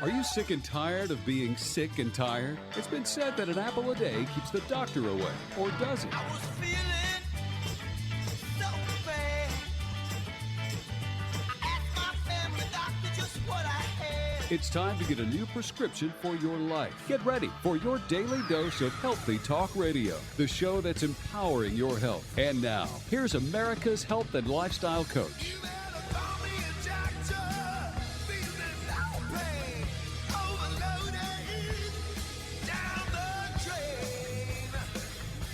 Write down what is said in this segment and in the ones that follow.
Are you sick and tired of being sick and tired? It's been said that an apple a day keeps the doctor away, or does it? I was feeling so bad. I asked my family doctor just what I had. It's time to get a new prescription for your life. Get ready for your daily dose of Healthy Talk Radio, the show that's empowering your health. And now, here's America's health and lifestyle coach. You better call me a doctor. Feeling no pain. Overloaded. Down the drain.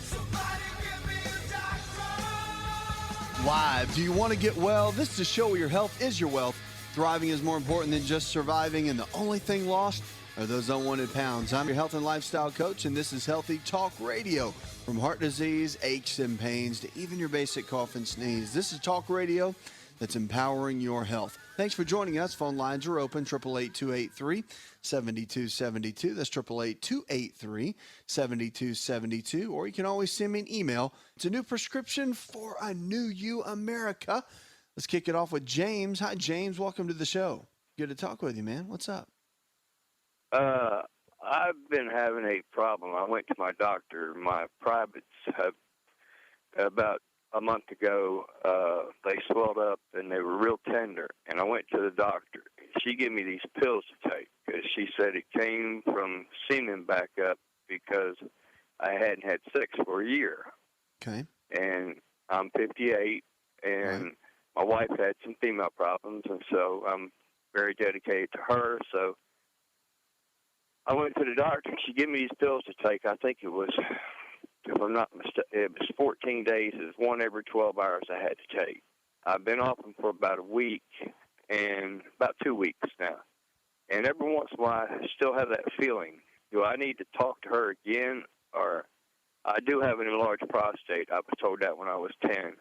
Somebody give me a doctor. Live. Do you want to get well? This is a show where your health is your wealth. Thriving is more important than just surviving, and the only thing lost are those unwanted pounds. I'm your health and lifestyle coach, and this is Healthy Talk Radio. From heart disease, aches and pains, to even your basic cough and sneeze. This is talk radio that's empowering your health. Thanks for joining us. Phone lines are open, 888-283-7272. That's 888-283-7272. Or you can always send me an email. It's a new prescription for a new you, America. Let's kick it off with James. Hi, James. Welcome to the show. Good to talk with you, man. What's up? I've been having a problem. I went to my doctor. My privates have, about a month ago, they swelled up and they were real tender. And I went to the doctor. She gave me these pills to take because she said it came from semen back up because I hadn't had sex for a year. Okay. And I'm 58, and Right. my wife had some female problems, and so I'm very dedicated to her. So I went to the doctor, and she gave me these pills to take. I think it was, if I'm not mistaken, it was 14 days. It was one every 12 hours I had to take. I've been off them for about a week, and about 2 weeks now. And every once in a while, I still have that feeling. Do I need to talk to her again? Or I do have an enlarged prostate. I was told that when I was 10.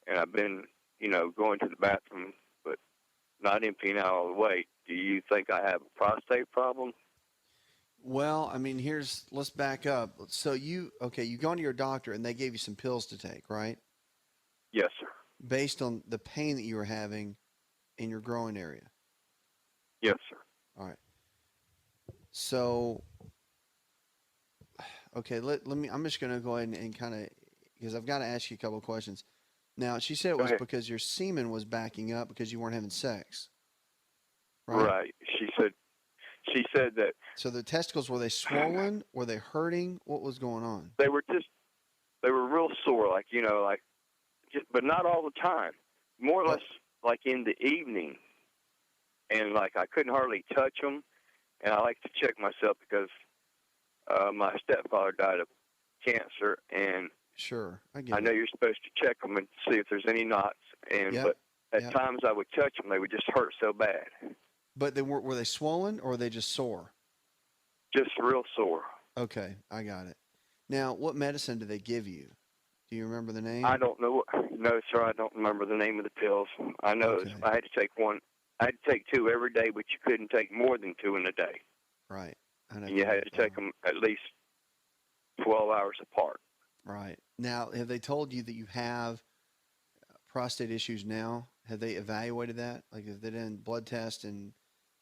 And I've been, going to the bathroom, but not emptying out all the way. Do you think I have a prostate problem? Well, I mean, let's back up. So you gone to your doctor and they gave you some pills to take, right? Yes, sir. Based on the pain that you were having in your groin area. Yes, sir. All right. So, okay, I'm just going to go ahead and kind of, because I've got to ask you a couple of questions. Now, she said it was because your semen was backing up because you weren't having sex. Right. She said that. So the testicles, were they swollen? Were they hurting? What was going on? They were real sore, but not all the time. More or less like in the evening. And I couldn't hardly touch them. And I like to check myself because my stepfather died of cancer, and sure, I get it. I know you're supposed to check them and see if there's any knots. But at times I would touch them, they would just hurt so bad. But were they swollen or were they just sore? Just real sore. Okay, I got it. Now, what medicine did they give you? Do you remember the name? I don't know. No, sir, I don't remember the name of the pills. I know I had to take one. I had to take two every day, but you couldn't take more than two in a day. Right. And you had to take them at least 12 hours apart. Right. Now, have they told you that you have prostate issues now? Have they evaluated that? Like, have they done blood test and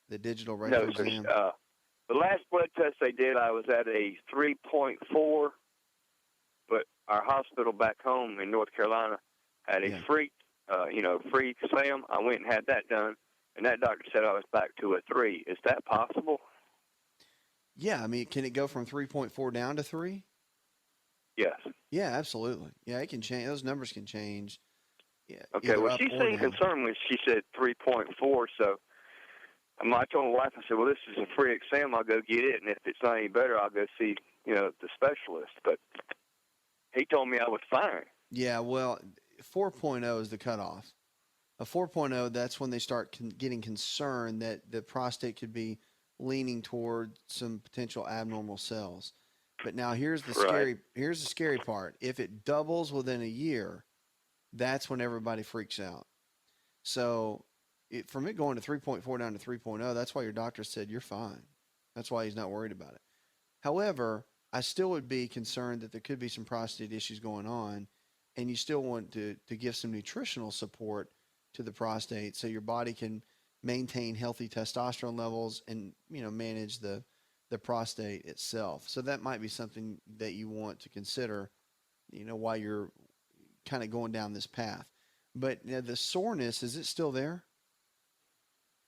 the digital rectal exam? No, the last blood test they did, I was at a 3.4, but our hospital back home in North Carolina had a free exam. I went and had that done, and that doctor said I was back to a 3. Is that possible? Yeah, I mean, can it go from 3.4 down to 3? Yes. Yeah, absolutely. Yeah, it can change. Those numbers can change. Yeah. Okay, well, she seemed concerned when she said 3.4, so I told my wife, I said, well, this is a free exam. I'll go get it, and if it's not any better, I'll go see, the specialist. But he told me I was fine. Yeah, well, 4.0 is the cutoff. A 4.0, that's when they start getting concerned that the prostate could be leaning toward some potential abnormal cells. But now here's the scary part. If it doubles within a year, that's when everybody freaks out. So from it going to 3.4 down to 3.0, that's why your doctor said you're fine. That's why he's not worried about it. However, I still would be concerned that there could be some prostate issues going on, and you still want to give some nutritional support to the prostate so your body can maintain healthy testosterone levels and, manage the prostate itself. So that might be something that you want to consider, while you're kind of going down this path. But the soreness, is it still there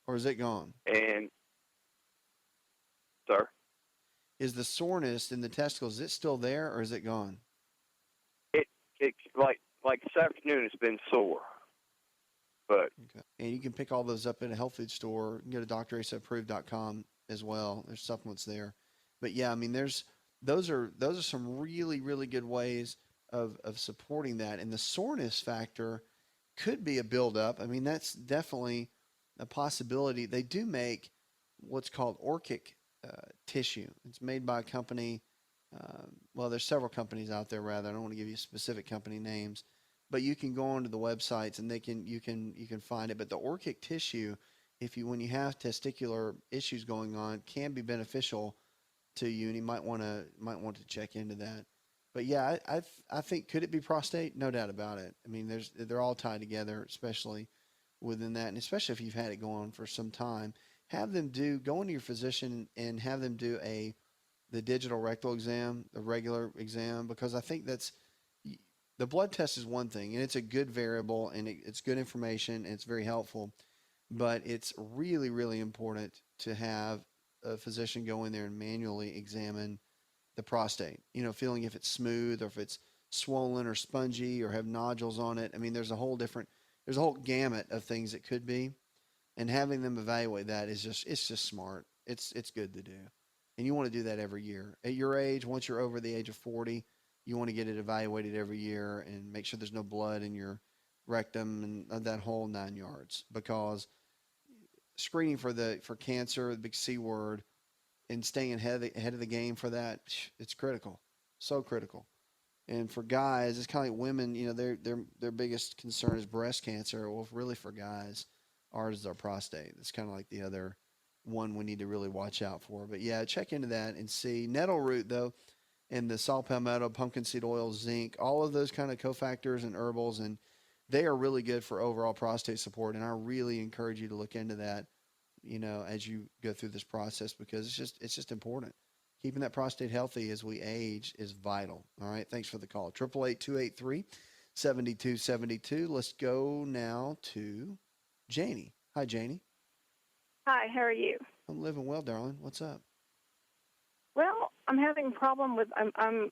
or is it gone? And, sir? Is the soreness in the testicles, is it still there or is it gone? It like this afternoon, it's been sore. But Okay. And you can pick all those up in a health food store. You can go to drasapproved.com as well. There's supplements there. But yeah, I mean, those are some really, really good ways of supporting that. And the soreness factor could be a buildup. I mean, that's definitely a possibility. They do make what's called orchic tissue. It's made by a company. Well, there's several companies out there. Rather, I don't want to give you specific company names, but you can go onto the websites and you can find it. But the orchic tissue, when you have testicular issues going on, can be beneficial to you, and you might want to check into that. But yeah, I think, could it be prostate? No doubt about it. I mean, they're all tied together, especially within that, and especially if you've had it go on for some time. Have them go into your physician and have them do the digital rectal exam, the regular exam, because I think the blood test is one thing, and it's a good variable, and it's good information, and it's very helpful. But it's really, really important to have a physician go in there and manually examine the prostate, feeling if it's smooth or if it's swollen or spongy or have nodules on it. I mean, there's a whole gamut of things it could be, and having them evaluate that it's just smart. It's good to do. And you want to do that every year. At your age, once you're over the age of 40, you want to get it evaluated every year and make sure there's no blood in your rectum and that whole 9 yards, because screening for cancer, the big C word, and staying ahead of the game for that, it's critical. So critical. And for guys, it's kind of like women, their biggest concern is breast cancer. Well, really for guys, ours is our prostate. It's kind of like the other one we need to really watch out for. But yeah, check into that and see. Nettle root, though, and the saw palmetto, pumpkin seed oil, zinc, all of those kind of cofactors and herbals, and they are really good for overall prostate support. And I really encourage you to look into that, as you go through this process, because it's just important. Keeping that prostate healthy as we age is vital. All right. Thanks for the call. 888-283-7272. Let's go now to Janie. Hi, Janie. Hi, how are you? I'm living well, darling. What's up? Well, I'm having a problem with I'm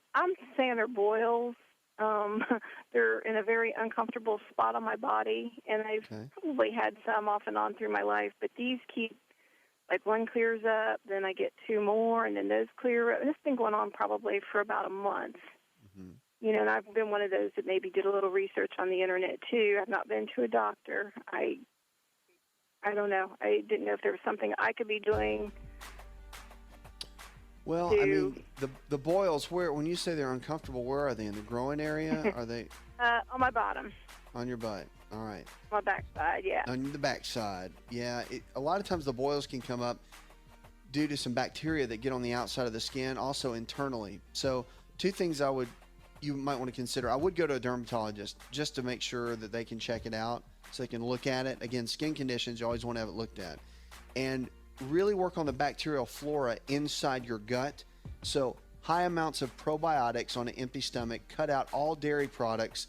saying they're boils. They're in a very uncomfortable spot on my body, and I've probably had some off and on through my life, but these keep, like, one clears up, then I get two more, and then those clear up. And it's been going on probably for about a month. Mm-hmm. And I've been one of those that maybe did a little research on the internet too. I've not been to a doctor. I don't know. I didn't know if there was something I could be doing. Well, I mean, the boils, when you say they're uncomfortable, where are they? In the groin area? Are they? On my bottom. On your butt. All right. My backside, yeah. On the backside. Yeah. A lot of times the boils can come up due to some bacteria that get on the outside of the skin, also internally. So two things you might want to consider. I would go to a dermatologist just to make sure that they can check it out so they can look at it. Again, skin conditions, you always want to have it looked at. And really work on the bacterial flora inside your gut. So high amounts of probiotics on an empty stomach. Cut out all dairy products.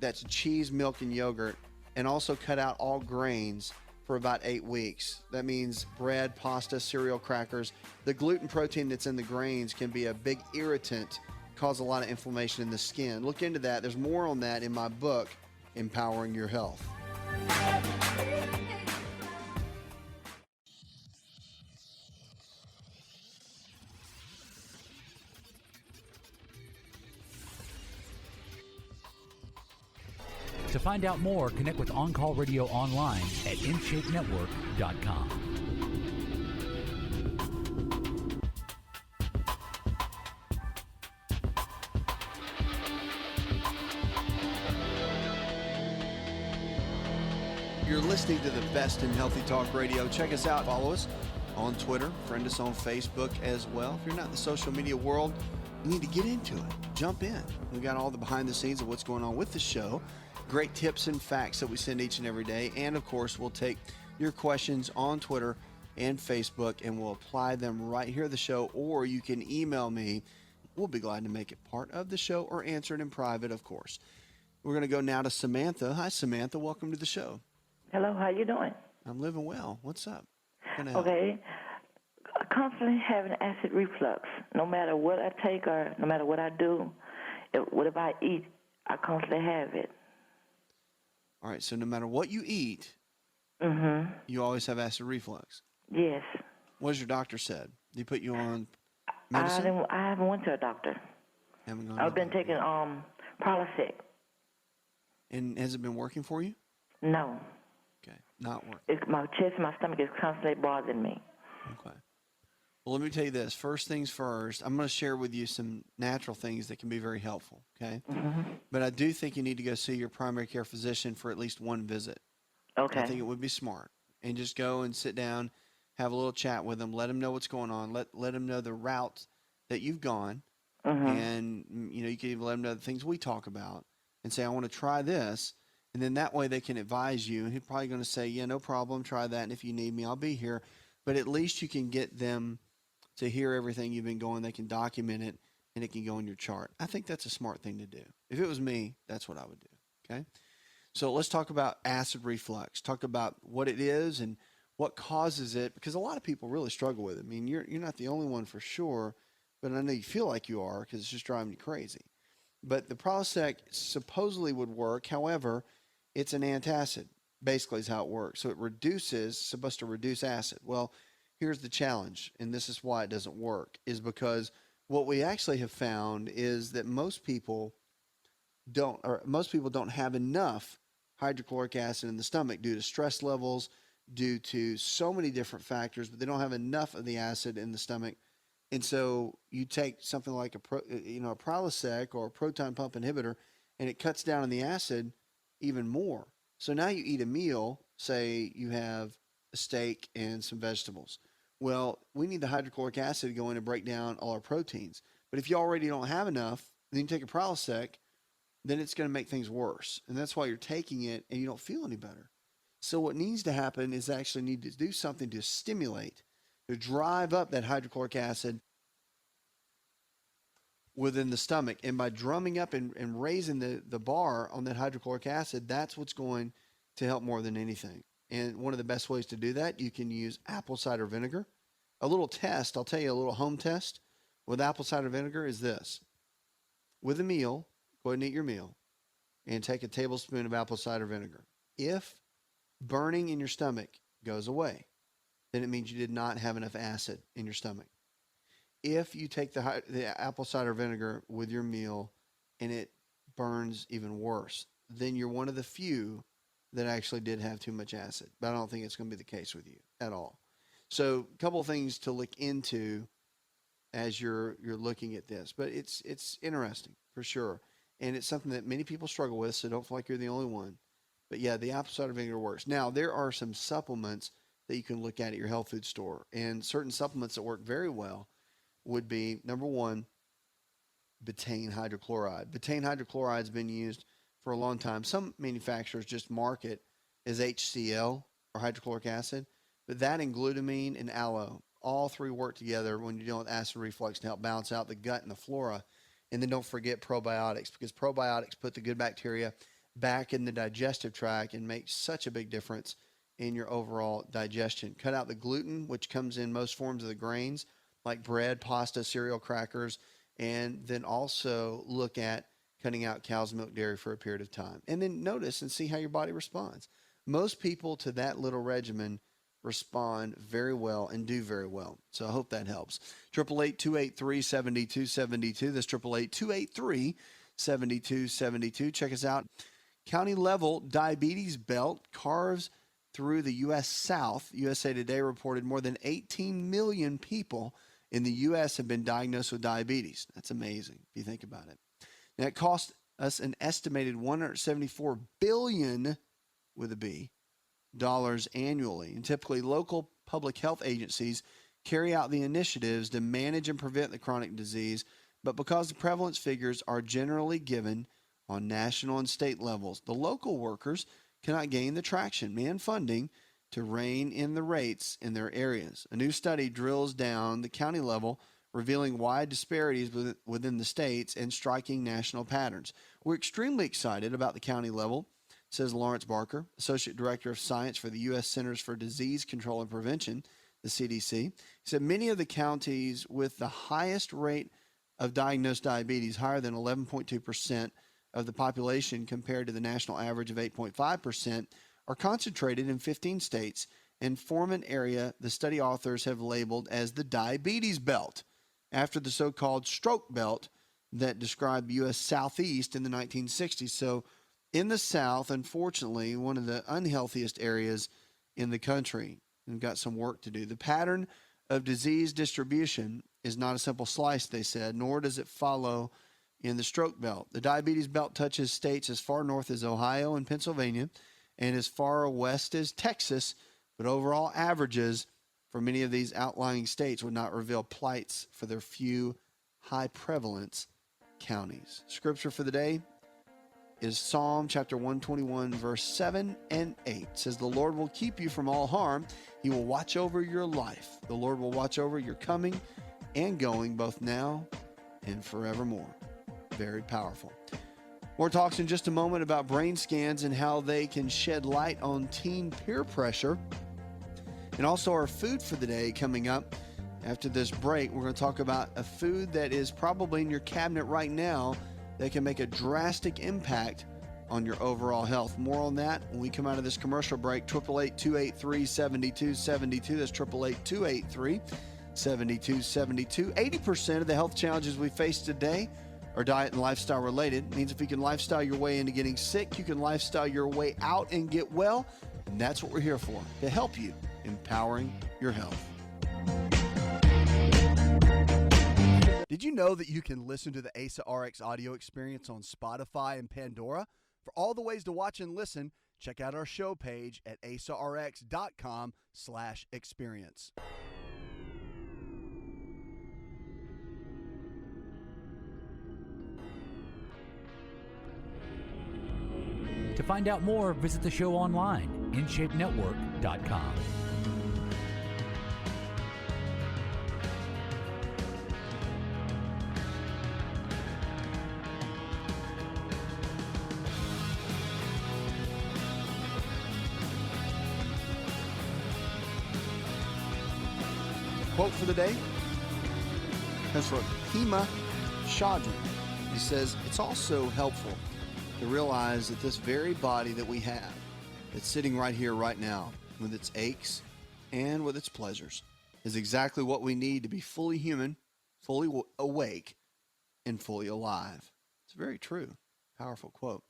That's cheese, milk, and yogurt. And also cut out all grains for about 8 weeks. That means bread, pasta, cereal, crackers. The gluten protein that's in the grains can be a big irritant, cause a lot of inflammation in the skin. Look into that. There's more on that in my book, Empowering Your Health. To find out more, connect with On Call Radio online at InShapeNetwork.com. You're listening to the best in Healthy Talk Radio. Check us out. Follow us on Twitter. Friend us on Facebook as well. If you're not in the social media world, you need to get into it. Jump in. We got all the behind the scenes of what's going on with the show. Great tips and facts that we send each and every day. And, of course, we'll take your questions on Twitter and Facebook, and we'll apply them right here at the show, or you can email me. We'll be glad to make it part of the show or answer it in private, of course. We're going to go now to Samantha. Hi, Samantha. Welcome to the show. Hello, how you doing? I'm living well. What's up? How can I help? Okay. I constantly having acid reflux. No matter what I take or no matter what I do, whatever I eat, I constantly have it. All right, so no matter what you eat, you always have acid reflux. Yes. What has your doctor said? Did he put you on medicine? I haven't went to a doctor. Haven't gone I've to been the doctor. taking Prilosec. And has it been working for you? No. Okay, not working. My chest and my stomach is constantly bothering me. Okay. Well, let me tell you this. First things first, I'm going to share with you some natural things that can be very helpful, okay? But I do think you need to go see your primary care physician for at least one visit. Okay. I think it would be smart. And just go and sit down, have a little chat with them, let them know what's going on, let them know the route that you've gone, and, you know, you can even let them know the things we talk about and say, I want to try this. And then that way they can advise you. And he's probably going to say, yeah, no problem, try that. And if you need me, I'll be here. But at least you can get them to hear everything you've been going. They can document it, and it can go in your chart. I think that's a smart thing to do. If it was me, that's what I would do, okay? So let's talk about acid reflux. Talk about what it is and what causes it, because a lot of people really struggle with it. I mean, you're not the only one for sure, but I know you feel like you are because it's just driving you crazy. But the Prilosec supposedly would work. However, it's an antacid, basically is how it works. So it supposed to reduce acid. Well, here's the challenge, and this is why it doesn't work, is because what we actually have found is that most people don't have enough hydrochloric acid in the stomach due to stress levels, due to so many different factors, but they don't have enough of the acid in the stomach. And so you take something like a Prilosec or a proton pump inhibitor, and it cuts down on the acid even more. So now you eat a meal, say you have a steak and some vegetables. Well, we need the hydrochloric acid to go in and break down all our proteins. But if you already don't have enough, then you take a Prilosec, then it's going to make things worse. And that's why you're taking it and you don't feel any better. So what needs to happen is actually need to do something to stimulate, to drive up that hydrochloric acid within the stomach. And by drumming up and raising the bar on that hydrochloric acid, that's what's going to help more than anything. And one of the best ways to do that, you can use apple cider vinegar. A little test, I'll tell you a little home test with apple cider vinegar is this. With a meal, go ahead and eat your meal and take a tablespoon of apple cider vinegar. If burning in your stomach goes away, then it means you did not have enough acid in your stomach. If you take the apple cider vinegar with your meal and it burns even worse, then you're one of the few that actually did have too much acid. But I don't think it's going to be the case with you at all. So a couple of things to look into as you're looking at this. But it's interesting for sure. And it's something that many people struggle with, so don't feel like you're the only one. But yeah, the apple cider vinegar works. Now, there are some supplements that you can look at your health food store. And certain supplements that work very well would be, number one, betaine hydrochloride. Betaine hydrochloride has been used for a long time. Some manufacturers just mark it as HCl, or hydrochloric acid, but that and glutamine and aloe, all three work together when you're dealing with acid reflux to help balance out the gut and the flora. And then don't forget probiotics, because probiotics put the good bacteria back in the digestive tract and make such a big difference in your overall digestion. Cut out the gluten, which comes in most forms of the grains, like bread, pasta, cereal, crackers, and then also look at cutting out cow's milk, dairy for a period of time. And then notice and see how your body responds. Most people to that little regimen respond very well and do very well. So I hope that helps. 888-283-7272. That's 888-283-7272. Check us out. County level diabetes belt carves through the U.S. South. USA Today reported more than 18 million people in the U.S. have been diagnosed with diabetes. That's amazing if you think about it. Now, it cost us an estimated $174 billion, with a B, dollars annually. And typically, local public health agencies carry out the initiatives to manage and prevent the chronic disease. But because the prevalence figures are generally given on national and state levels, the local workers cannot gain the traction and funding to rein in the rates in their areas. A new study drills down the county level, revealing wide disparities within the states and striking national patterns. We're extremely excited about the county level, says Lawrence Barker, Associate Director of Science for the U.S. Centers for Disease Control and Prevention, the CDC. He said many of the counties with the highest rate of diagnosed diabetes, higher than 11.2% of the population compared to the national average of 8.5%, are concentrated in 15 states and form an area the study authors have labeled as the diabetes belt, after the so-called stroke belt that described the U.S. Southeast in the 1960s. So in the South, unfortunately, one of the unhealthiest areas in the country. We've got some work to do. The pattern of disease distribution is not a simple slice, they said, nor does it follow in the stroke belt. The diabetes belt touches states as far north as Ohio and Pennsylvania and as far west as Texas, but overall averages for many of these outlying states would not reveal plights for their few high prevalence counties. Scripture for the day is Psalm chapter 121, verse 7 and 8. It says, the Lord will keep you from all harm. He will watch over your life. The Lord will watch over your coming and going, both now and forevermore. Very powerful. More talks in just a moment about brain scans and how they can shed light on teen peer pressure. And also our food for the day coming up. After this break, we're going to talk about a food that is probably in your cabinet right now that can make a drastic impact on your overall health. More on that when we come out of this commercial break. 888-283-7272. That's 888-283-7272. 80% of the health challenges we face today are diet and lifestyle related. It means if you can lifestyle your way into getting sick, you can lifestyle your way out and get well. And that's what we're here for, to help you empowering your health. Did you know that you can listen to the Asa Rx audio experience on Spotify and Pandora? For all the ways to watch and listen, check out our show page at asarx.com/experience. To find out more, visit the show online, InShapeNetwork.com. Quote for the day comes from Pima Chaudhry. He says, it's also helpful to realize that this very body that we have, that's sitting right here, right now, with its aches and with its pleasures, is exactly what we need to be fully human, fully awake, and fully alive. It's very true. Powerful quote.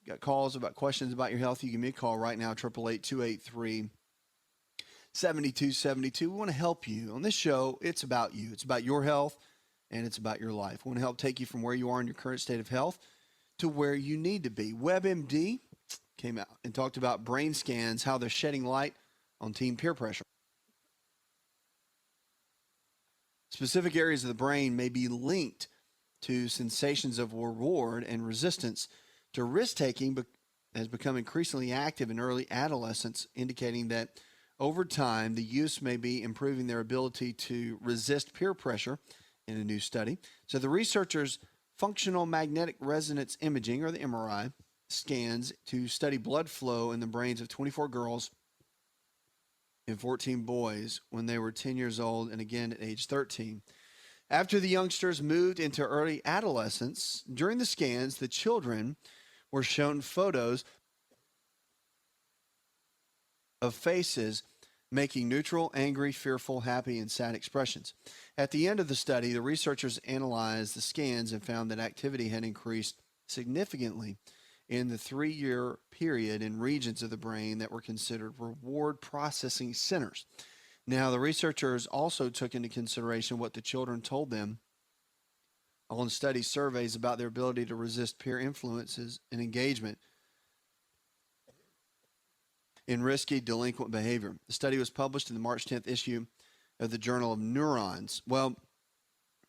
You got calls about questions about your health, you give me a call right now, 888-283-7272. We want to help you. On this show, it's about you. It's about your health, and it's about your life. We want to help take you from where you are in your current state of health to where you need to be. WebMD came out and talked about brain scans, how they're shedding light on teen peer pressure. Specific areas of the brain may be linked to sensations of reward and resistance to risk-taking, but has become increasingly active in early adolescence, indicating that over time, the use may be improving their ability to resist peer pressure in a new study. So the researchers' functional magnetic resonance imaging, or the MRI, scans to study blood flow in the brains of 24 girls and 14 boys when they were 10 years old and again at age 13. After the youngsters moved into early adolescence, during the scans, the children were shown photos of faces making neutral, angry, fearful, happy, and sad expressions. At the end of the study, the researchers analyzed the scans and found that activity had increased significantly in the 3-year period in regions of the brain that were considered reward processing centers. Now, the researchers also took into consideration what the children told them on study surveys about their ability to resist peer influences and engagement in risky delinquent behavior. The study was published in the March 10th issue of the Journal of Neurons. Well,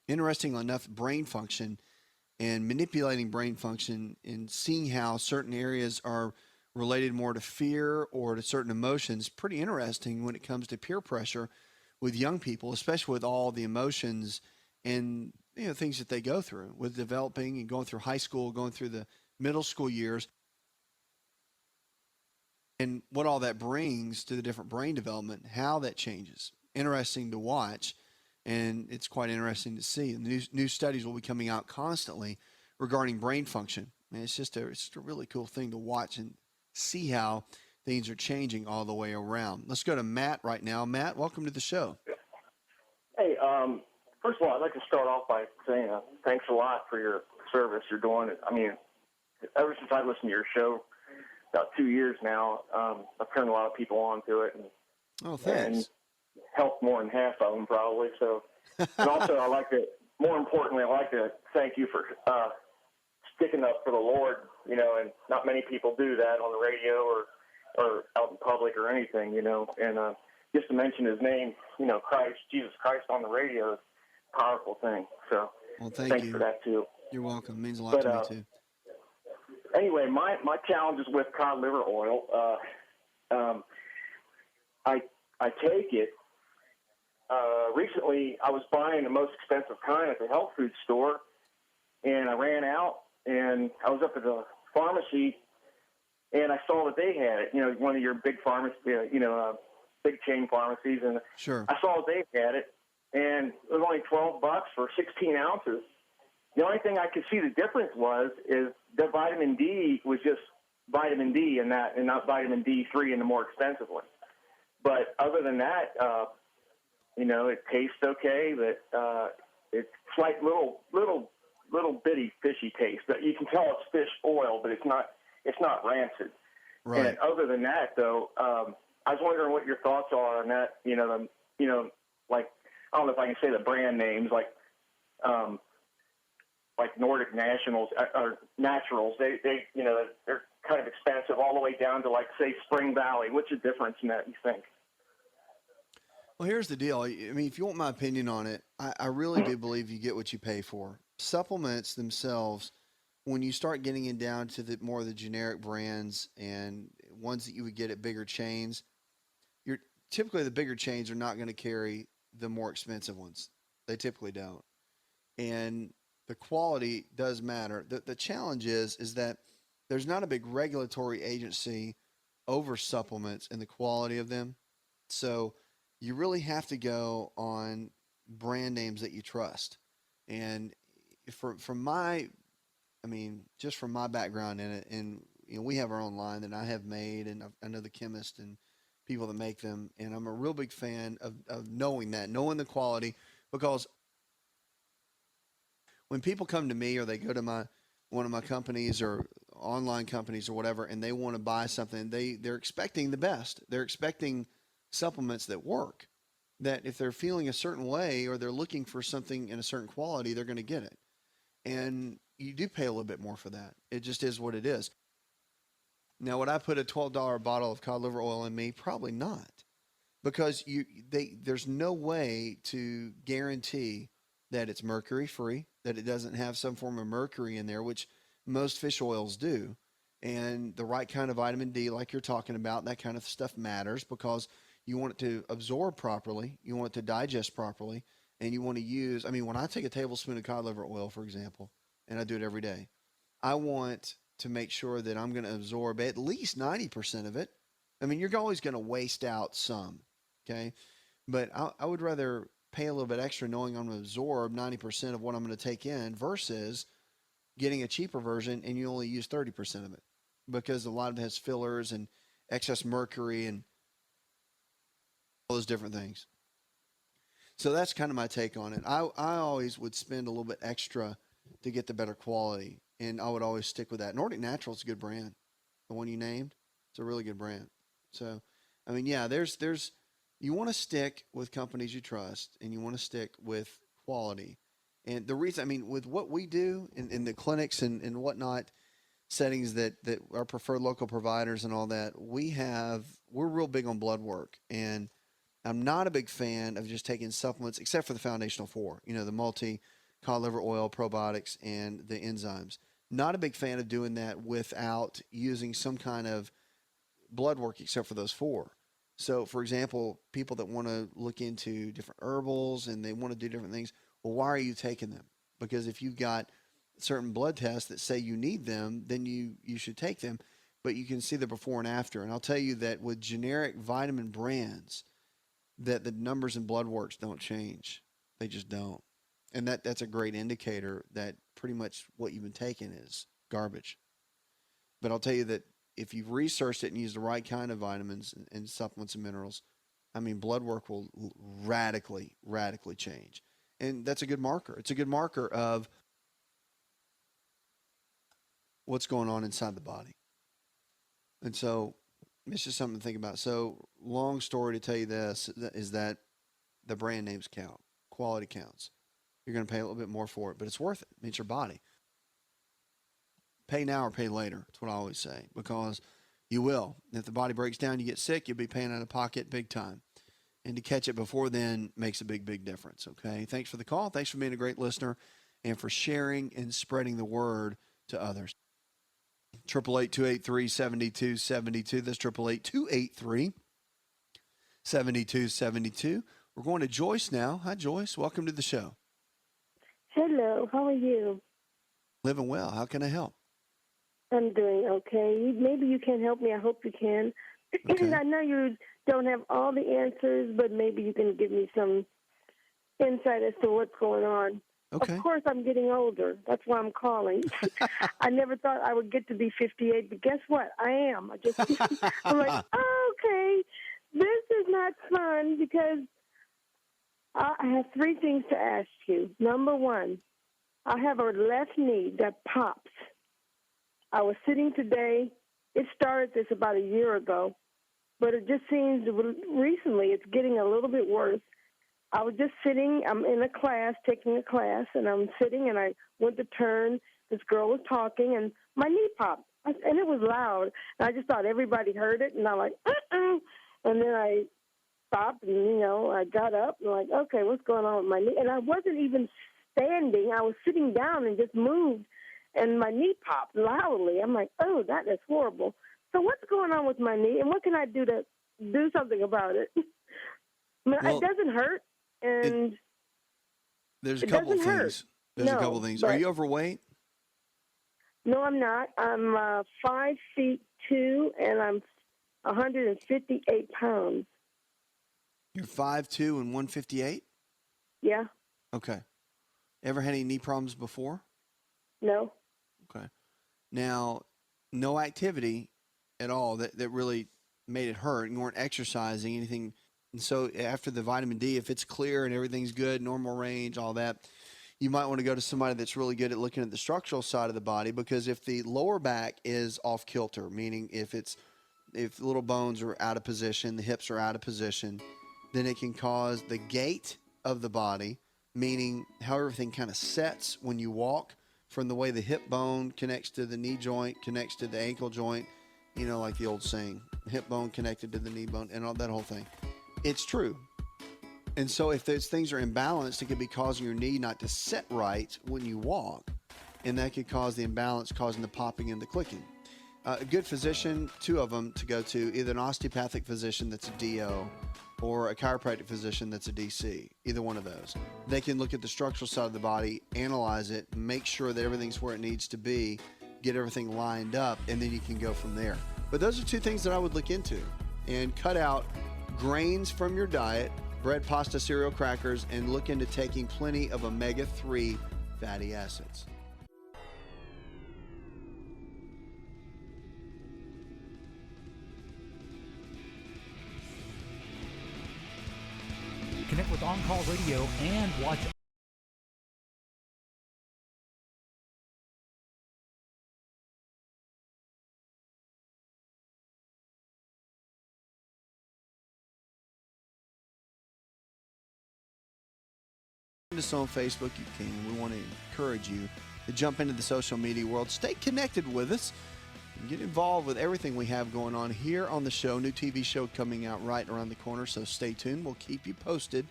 interestingly enough, brain function and manipulating brain function and seeing how certain areas are related more to fear or to certain emotions. Pretty interesting when it comes to peer pressure with young people, especially with all the emotions and things that they go through with developing and going through high school, going through the middle school years, and what all that brings to the different brain development, how that changes. Interesting to watch, and it's quite interesting to see. And new studies will be coming out constantly regarding brain function. And it's just a really cool thing to watch and see how things are changing all the way around. Let's go to Matt right now. Matt, welcome to the show. Hey, first of all, I'd like to start off by saying thanks a lot for your service you're doing. I mean, ever since I listened to your show, about 2 years now, I've turned a lot of people on to it. Oh, thanks. And helped more than half of them probably. So, and also more importantly, I'd like to thank you for sticking up for the Lord, and not many people do that on the radio or out in public or anything, and just to mention his name, Jesus Christ on the radio is a powerful thing. So well, thanks you for that too. You're welcome. It means a lot to me too. Anyway, my challenge is with cod liver oil. I take it. Recently, I was buying the most expensive kind at the health food store, and I ran out, and I was up at the pharmacy, and I saw that they had it. One of your big pharmacies, big chain pharmacies, and sure. I saw that they had it, and it was only $12 for 16 ounces. The only thing I could see the difference is the vitamin D was just vitamin D in that, and not vitamin D3 in the more expensive one. But other than that, it tastes okay. But it's like little bitty fishy taste. But you can tell it's fish oil, but it's not rancid. Right. And other than that, though, I was wondering what your thoughts are on that. Like I don't know if I can say the brand names, like Nordic Nationals or Naturals. They're kind of expensive all the way down to like say Spring Valley. What's the difference in that, you think? Well, here's the deal. I mean, if you want my opinion on it, I really do believe you get what you pay for. Supplements themselves, when you start getting it down to the more of the generic brands and ones that you would get at bigger chains, typically the bigger chains are not going to carry the more expensive ones. They typically don't. And the quality does matter. The challenge is that there's not a big regulatory agency over supplements and the quality of them. So you really have to go on brand names that you trust. And from my background in it, and we have our own line that I have made, and I know the chemists and people that make them, and I'm a real big fan of knowing the quality, because when people come to me or they go to one of my companies or online companies or whatever, and they want to buy something, they're expecting the best. They're expecting supplements that work, that if they're feeling a certain way or they're looking for something in a certain quality, they're going to get it. And you do pay a little bit more for that. It just is what it is. Now, would I put a $12 bottle of cod liver oil in me? Probably not, because there's no way to guarantee that it's mercury free, that it doesn't have some form of mercury in there, which most fish oils do. And the right kind of vitamin D, like you're talking about, that kind of stuff matters, because you want it to absorb properly, you want it to digest properly, and you want to use, when I take a tablespoon of cod liver oil, for example, and I do it every day, I want to make sure that I'm going to absorb at least 90% of it. You're always going to waste out some, okay? But I would rather pay a little bit extra knowing I'm going to absorb 90% of what I'm going to take in versus getting a cheaper version and you only use 30% of it, because a lot of it has fillers and excess mercury and all those different things. So that's kind of my take on it. I always would spend a little bit extra to get the better quality, and I would always stick with that. Nordic Naturals is a good brand. The one you named, it's a really good brand. So, there's you want to stick with companies you trust, and you want to stick with quality. And the reason, with what we do in the clinics and whatnot, settings that our preferred local providers and all that, we're real big on blood work. And I'm not a big fan of just taking supplements, except for the foundational four, the multi, cod liver oil, probiotics, and the enzymes. Not a big fan of doing that without using some kind of blood work except for those 4. So, for example, people that want to look into different herbals and they want to do different things, well, why are you taking them? Because if you've got certain blood tests that say you need them, then you should take them. But you can see the before and after. And I'll tell you that with generic vitamin brands, that the numbers in blood works don't change. They just don't. And that's a great indicator that pretty much what you've been taking is garbage. But I'll tell you that if you've researched it and used the right kind of vitamins and supplements and minerals, I mean, blood work will radically change. And that's a good marker. It's a good marker of what's going on inside the body. And so it's just something to think about. So long story to tell you this is that the brand names count. Quality counts. You're going to pay a little bit more for it, but it's worth it. It's your body. Pay now or pay later. That's what I always say, because you will. If the body breaks down, you get sick, you'll be paying out of pocket big time. And to catch it before then makes a big difference, okay? Thanks for the call. Thanks for being a great listener and for sharing and spreading the word to others. 888-283-7272. That's 888-283-7272. We're going to Joyce now. Hi, Joyce. Welcome to the show. Hello. How are you? Living well. How can I help? I'm doing okay. Maybe you can help me. I hope you can. Okay. I know you don't have all the answers, but maybe you can give me some insight as to what's going on. Okay. Of course, I'm getting older. That's why I'm calling. I never thought I would get to be 58, but guess what? I am. I'm like, oh, okay, this is not fun, because I have 3 things to ask you. Number 1, I have a left knee that pops. I was sitting today. It started this about a year ago, but it just seems recently it's getting a little bit worse. I was just sitting. I'm in a class, taking a class, and I'm sitting, and I went to turn. This girl was talking, and my knee popped, and it was loud. And I just thought everybody heard it, and I'm like, uh-uh. And then I stopped, and, I got up, and like, okay, what's going on with my knee? And I wasn't even standing. I was sitting down and just moved, and my knee popped loudly. I'm like, oh, that is horrible. So what's going on with my knee, and what can I do to do something about it? I mean, Well, it doesn't hurt, and there's a it couple of doesn't things. hurt. There's a No, couple of things. but- Are you overweight? No, I'm not. I'm 5'2", and I'm 158 pounds. You're 5'2" and 158? Yeah. Okay. Ever had any knee problems before? No. Okay. Now, no activity at all that really made it hurt. You weren't exercising, anything. And so after the vitamin D, if it's clear and everything's good, normal range, all that, you might want to go to somebody that's really good at looking at the structural side of the body, because if the lower back is off kilter, meaning if little bones are out of position, the hips are out of position, then it can cause the gait of the body, meaning how everything kind of sets when you walk, from the way the hip bone connects to the knee joint, connects to the ankle joint, like the old saying, hip bone connected to the knee bone, and all that whole thing. It's true. And so if those things are imbalanced, it could be causing your knee not to set right when you walk, and that could cause the imbalance, causing the popping and the clicking. A good physician, 2 of them to go to, either an osteopathic physician that's a DO or a chiropractic physician that's a DC, either one of those. They can look at the structural side of the body, analyze it, make sure that everything's where it needs to be, get everything lined up, and then you can go from there. But those are 2 things that I would look into, and cut out grains from your diet, bread, pasta, cereal, crackers, and look into taking plenty of omega-3 fatty acids. Connect with On Call Radio and watch Us on Facebook, you can. We want to encourage you to jump into the social media world. Stay connected with us and get involved with everything we have going on here on the show. New TV show coming out right around the corner, so stay tuned. We'll keep you posted.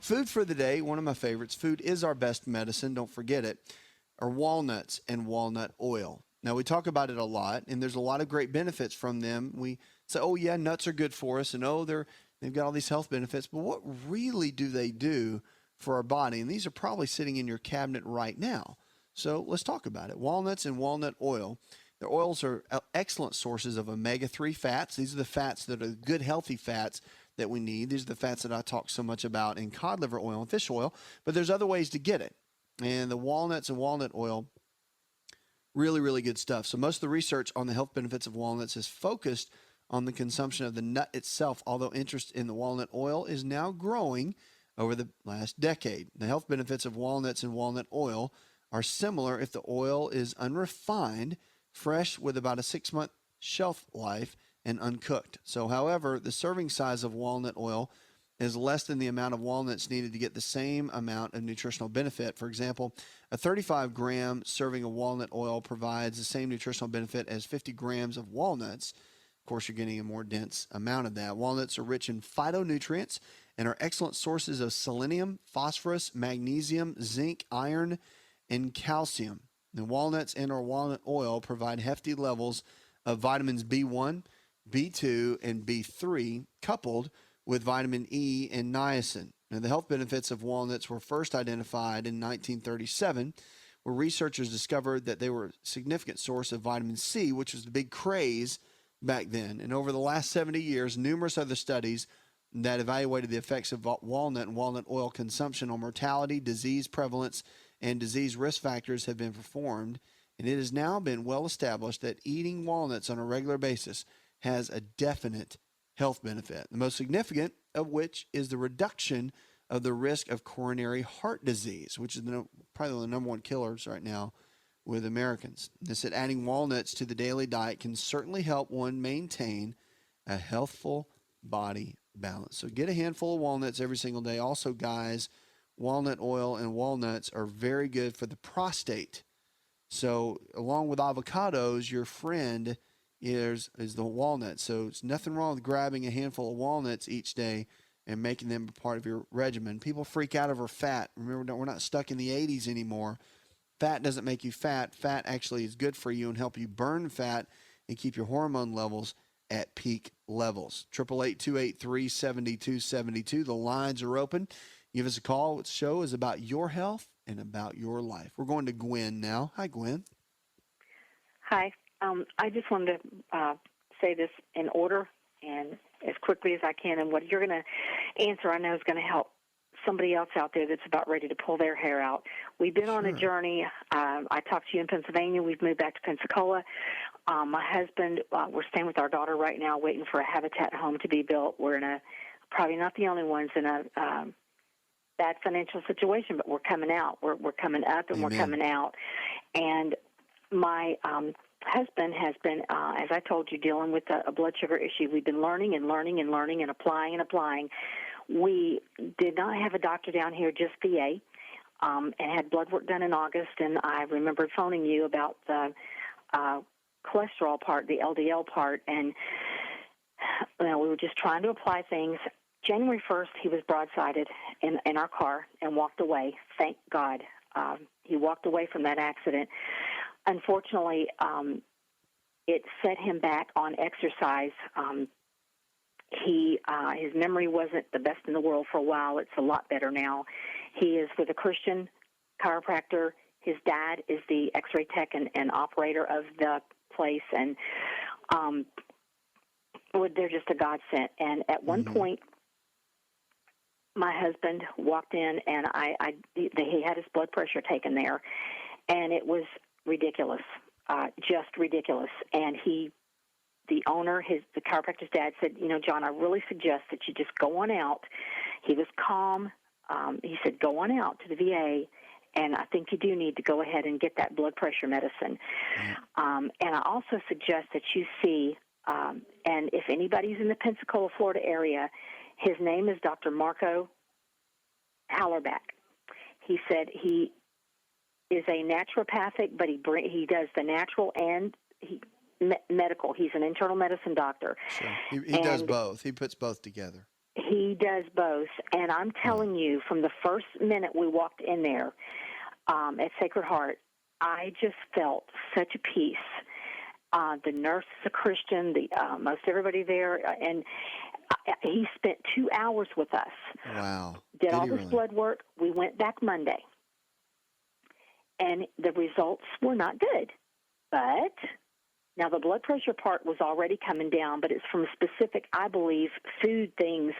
Food for the day, one of my favorites. Food is our best medicine. Don't forget it. Are walnuts and walnut oil. Now, we talk about it a lot, and there's a lot of great benefits from them. We say, oh, yeah, nuts are good for us, and they've got all these health benefits, but what really do they do for our body? And these are probably sitting in your cabinet right now. So let's talk about it. Walnuts and walnut oil. Their oils are excellent sources of omega-3 fats. These are the fats that are good, healthy fats that we need. These are the fats that I talk so much about in cod liver oil and fish oil, but there's other ways to get it. And the walnuts and walnut oil, really, really good stuff. So most of the research on the health benefits of walnuts is focused on the consumption of the nut itself, although interest in the walnut oil is now growing over the last decade. The health benefits of walnuts and walnut oil are similar if the oil is unrefined, fresh with about a 6-month shelf life, and uncooked. So, however, the serving size of walnut oil is less than the amount of walnuts needed to get the same amount of nutritional benefit. For example, a 35-gram serving of walnut oil provides the same nutritional benefit as 50 grams of walnuts. Of course, you're getting a more dense amount of that. Walnuts are rich in phytonutrients and are excellent sources of selenium, phosphorus, magnesium, zinc, iron, and calcium. The walnuts and or walnut oil provide hefty levels of vitamins B1, B2, and B3, coupled with vitamin E and niacin. Now, the health benefits of walnuts were first identified in 1937, where researchers discovered that they were a significant source of vitamin C, which was the big craze back then. And over the last 70 years, numerous other studies that evaluated the effects of walnut and walnut oil consumption on mortality, disease prevalence, and disease risk factors have been performed, and it has now been well established that eating walnuts on a regular basis has a definite health benefit, the most significant of which is the reduction of the risk of coronary heart disease, which is probably the number one killers right now with Americans. They said adding walnuts to the daily diet can certainly help one maintain a healthful body balance. So get a handful of walnuts every single day. Also, guys, walnut oil and walnuts are very good for the prostate. So along with avocados, your friend is the walnut. So it's nothing wrong with grabbing a handful of walnuts each day and making them a part of your regimen. People freak out over fat. Remember, we're not stuck in the 80s anymore. Fat doesn't make you fat. Fat actually is good for you and help you burn fat and keep your hormone levels at peak levels. 888-283-7272. The lines are open. Give us a call. The show is about your health and about your life. We're going to Gwen now. Hi, Gwen. Hi. I just wanted to say this in order and as quickly as I can. And what you're going to answer, I know, is going to help somebody else out there that's about ready to pull their hair out. We've been on a journey. I talked to you in Pennsylvania. We've moved back to Pensacola. My husband, we're staying with our daughter right now, waiting for a Habitat home to be built. We're in probably not the only ones in a bad financial situation, but we're coming out. We're coming up and We're coming out. And my husband has been, as I told you, dealing with a blood sugar issue. We've been learning and applying and applying. We did not have a doctor down here, just VA, and had blood work done in August. And I remembered phoning you about the cholesterol part, the LDL part, and we were just trying to apply things. January 1st, he was broadsided in our car and walked away. Thank God. He walked away from that accident. Unfortunately, it set him back on exercise. His memory wasn't the best in the world for a while. It's a lot better now. He is with a Christian chiropractor. His dad is the X-ray tech and operator of the place, and they're just a godsend. And at one point, my husband walked in, and he had his blood pressure taken there, and it was ridiculous, just ridiculous. And the owner, the chiropractor's dad, said, John, I really suggest that you just go on out. He was calm. He said, go on out to the VA, and I think you do need to go ahead and get that blood pressure medicine. And I also suggest that you see, and if anybody's in the Pensacola, Florida area, his name is Dr. Marco Hallerback. He said he is a naturopathic, but he does the natural and medical. He's an internal medicine doctor. Sure. He does both. He puts both together. He does both. And I'm telling you, from the first minute we walked in there at Sacred Heart, I just felt such a peace. The nurse is a Christian. Most everybody there, and he spent 2 hours with us. Wow! Did all this blood work. We went back Monday, and the results were not good. But now the blood pressure part was already coming down, but it's from specific, I believe, food things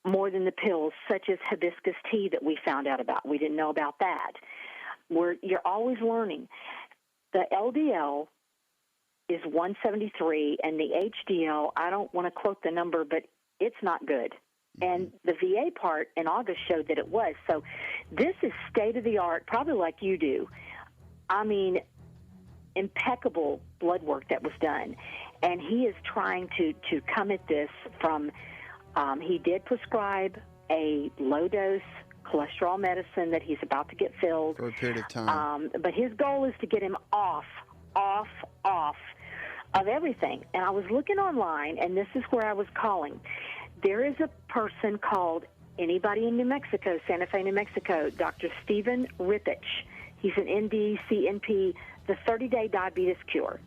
more than the pills, such as hibiscus tea that we found out about. We didn't know about that. You're always learning. The LDL is 173, and the HDL, I don't want to quote the number, but it's not good. And the VA part in August showed that it was. So this is state-of-the-art, probably like you do. I mean, impeccable blood work that was done. And he is trying to come at this from, he did prescribe a low-dose cholesterol medicine that he's about to get filled. For a period of time. But his goal is to get him off of everything. And I was looking online, and this is where I was calling. There is a person called, anybody in New Mexico, Santa Fe, New Mexico, Dr. Stephen Rippich. He's an ND, CNP, the 30-day diabetes cure.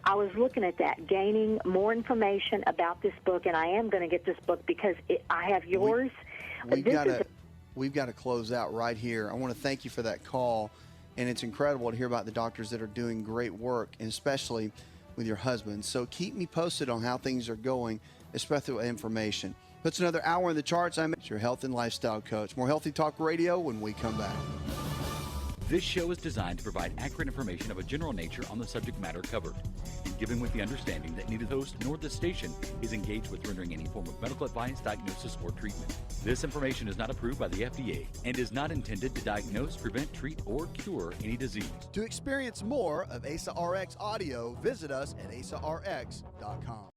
I was looking at that, gaining more information about this book, and I am going to get this book because I have yours. We've got to close out right here. I want to thank you for that call, and it's incredible to hear about the doctors that are doing great work, and especially with your husband. So keep me posted on how things are going, especially with information. Puts another hour in the charts. I'm your health and lifestyle coach. More Healthy Talk Radio when we come back. This show is designed to provide accurate information of a general nature on the subject matter covered, and given with the understanding that neither the host nor the station is engaged with rendering any form of medical advice, diagnosis, or treatment. This information is not approved by the FDA and is not intended to diagnose, prevent, treat, or cure any disease. To experience more of Asa Rx audio, visit us at asarx.com.